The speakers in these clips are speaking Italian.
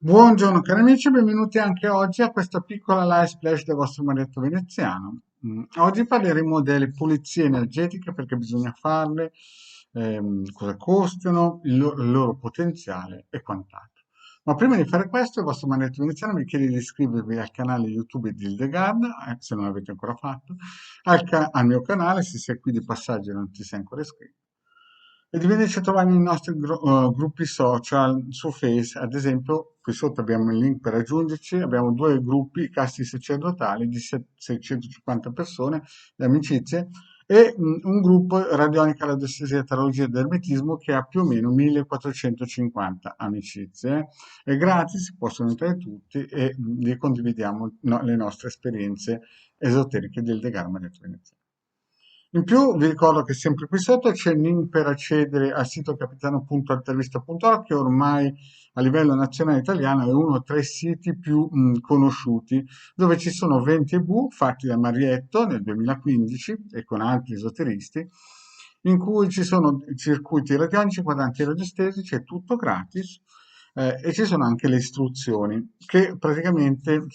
Buongiorno cari amici, benvenuti anche oggi a questa piccola live splash del vostro marietto veneziano. Oggi parleremo delle pulizie energetiche, perché bisogna farle, cosa costano, il loro potenziale e quant'altro. Ma prima di fare questo, il vostro marietto veneziano vi chiede di iscrivervi al canale YouTube di Hildegard, se non l'avete ancora fatto, al mio canale, se sei qui di passaggio e non ti sei ancora iscritto. E di venirci a trovare nei nostri gruppi social su Face, ad esempio, qui sotto abbiamo il link per raggiungerci, abbiamo due gruppi, casti sacerdotali di 650 persone, le amicizie, e un gruppo Radionica, Radiestesia e Tarologia dell'Ermetismo che ha più o meno 1450 amicizie. È gratis, si possono entrare tutti e lì condividiamo le nostre esperienze esoteriche del Degama del Veneziano. In più vi ricordo che sempre qui sotto c'è il link per accedere al sito capitano.altervista.org, che ormai a livello nazionale italiano è uno tra i siti più conosciuti, dove ci sono 20 ebook fatti da Marietto nel 2015 e con altri esoteristi, in cui ci sono circuiti radionici, quadranti radiostesici, è tutto gratis. E ci sono anche le istruzioni che praticamente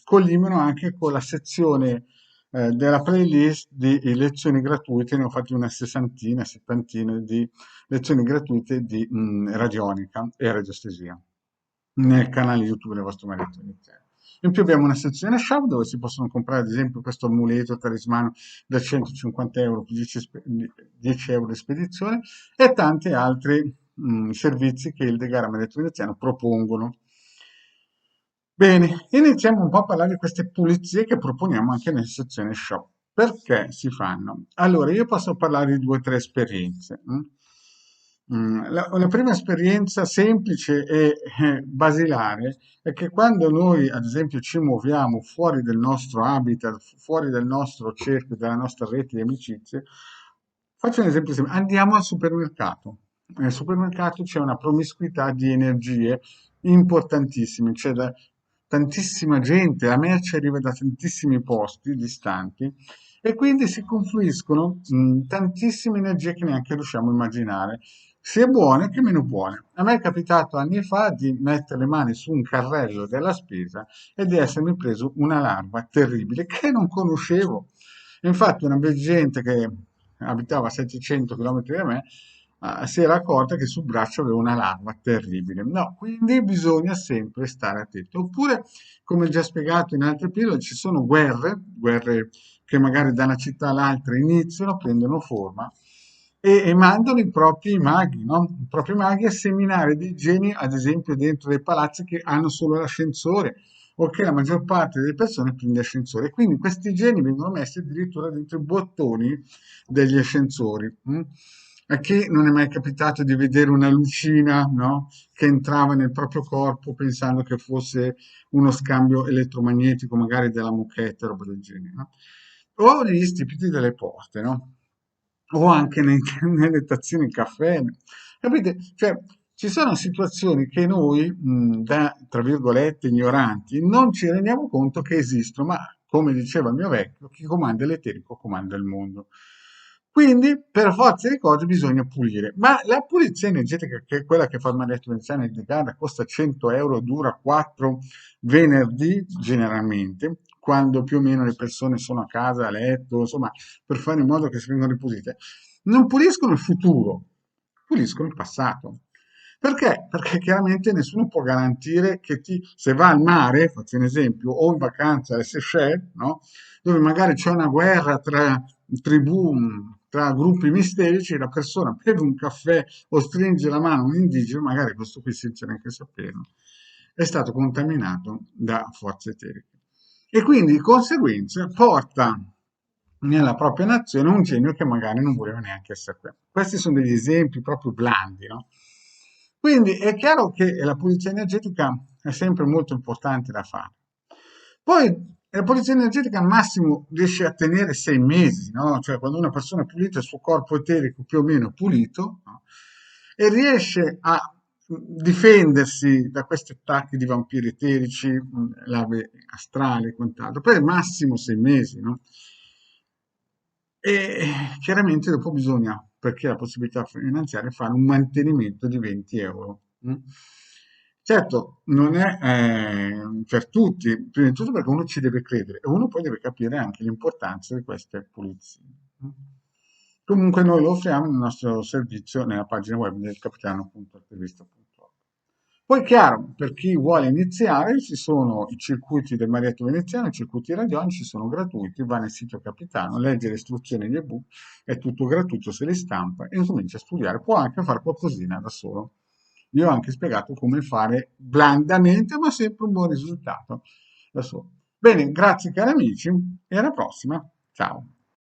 collimano anche con la sezione della playlist di lezioni gratuite. Ne ho fatti una sessantina, settantina di lezioni gratuite di radionica e radiostesia nel canale YouTube del vostro marito iniziale. In più abbiamo una sezione shop dove si possono comprare ad esempio questo amuleto talismano da 150 euro più 10 euro di spedizione e tanti altri servizi che il De Gara Maretto Veneziano propongono. Bene, iniziamo un po' a parlare di queste pulizie che proponiamo anche nella sezione shop. Perché si fanno? Allora, io posso parlare di due o tre esperienze. La prima esperienza semplice e basilare è che quando noi, ad esempio, ci muoviamo fuori del nostro habitat, fuori del nostro cerchio, della nostra rete di amicizie, faccio un esempio semplice, andiamo al supermercato. Nel supermercato c'è una promiscuità di energie importantissime, tantissima gente, la merce arriva da tantissimi posti distanti e quindi si confluiscono tantissime energie che neanche riusciamo a immaginare, sia buone che meno buone. A me è capitato anni fa di mettere le mani su un carrello della spesa e di essermi preso una larva terribile che non conoscevo. Infatti una gente che abitava a 700 km da me si era accorta che sul braccio aveva una larva terribile. No, quindi bisogna sempre stare attenti. Oppure, come già spiegato in altre pillole, ci sono guerre che magari da una città all'altra iniziano, prendono forma e mandano i propri maghi, no? I propri maghi a seminare dei geni, ad esempio, dentro dei palazzi che hanno solo l'ascensore o che la maggior parte delle persone prende ascensore. Quindi questi geni vengono messi addirittura dentro i bottoni degli ascensori. A chi non è mai capitato di vedere una lucina, no? Che entrava nel proprio corpo pensando che fosse uno scambio elettromagnetico, magari della moquette, roba del genere, no? O negli stipiti delle porte, no? O anche nelle tazzine di caffè. Capite? Cioè, ci sono situazioni che noi, da, tra virgolette, ignoranti, non ci rendiamo conto che esistono, ma come diceva il mio vecchio, chi comanda l'eterico comanda il mondo. Quindi, per forza di cose, bisogna pulire. Ma la pulizia energetica, che è quella che fa il maestro Veneziano di Gara, costa 100 euro, dura 4 venerdì generalmente, quando più o meno le persone sono a casa, a letto, insomma, per fare in modo che si vengano ripulite. Non puliscono il futuro, puliscono il passato. Perché? Perché chiaramente nessuno può garantire che se va al mare, faccio un esempio, o in vacanza alle Seychelles, no? Dove magari c'è una guerra tra tribù, tra gruppi misterici, la persona beve un caffè o stringe la mano a un indigeno, magari questo qui senza neanche saperlo, è stato contaminato da forze eteriche. E quindi di conseguenza porta nella propria nazione un genio che magari non voleva neanche essere qui. Questi sono degli esempi proprio blandi, no? Quindi è chiaro che la pulizia energetica è sempre molto importante da fare. Poi la pulizia energetica al massimo riesce a tenere 6 mesi, no? Cioè quando una persona è pulita, il suo corpo eterico più o meno è pulito, no? E riesce a difendersi da questi attacchi di vampiri eterici, lave astrali e quant'altro, per il massimo 6 mesi, no? E chiaramente dopo bisogna, per chi ha la possibilità finanziaria, fare un mantenimento di 20 euro. Certo, non è per tutti, prima di tutto perché uno ci deve credere e uno poi deve capire anche l'importanza di queste pulizie. Comunque noi lo offriamo nel nostro servizio nella pagina web del capitano.artevista.org. Poi chiaro, per chi vuole iniziare ci sono i circuiti del Marietto Veneziano, i circuiti radionici sono gratuiti, va nel sito Capitano, legge le istruzioni e gli ebook, è tutto gratuito, se li stampa e comincia a studiare, può anche fare qualcosina da solo. Io ho anche spiegato come fare blandamente, ma sempre un buon risultato da solo. Bene, grazie cari amici e alla prossima. Ciao.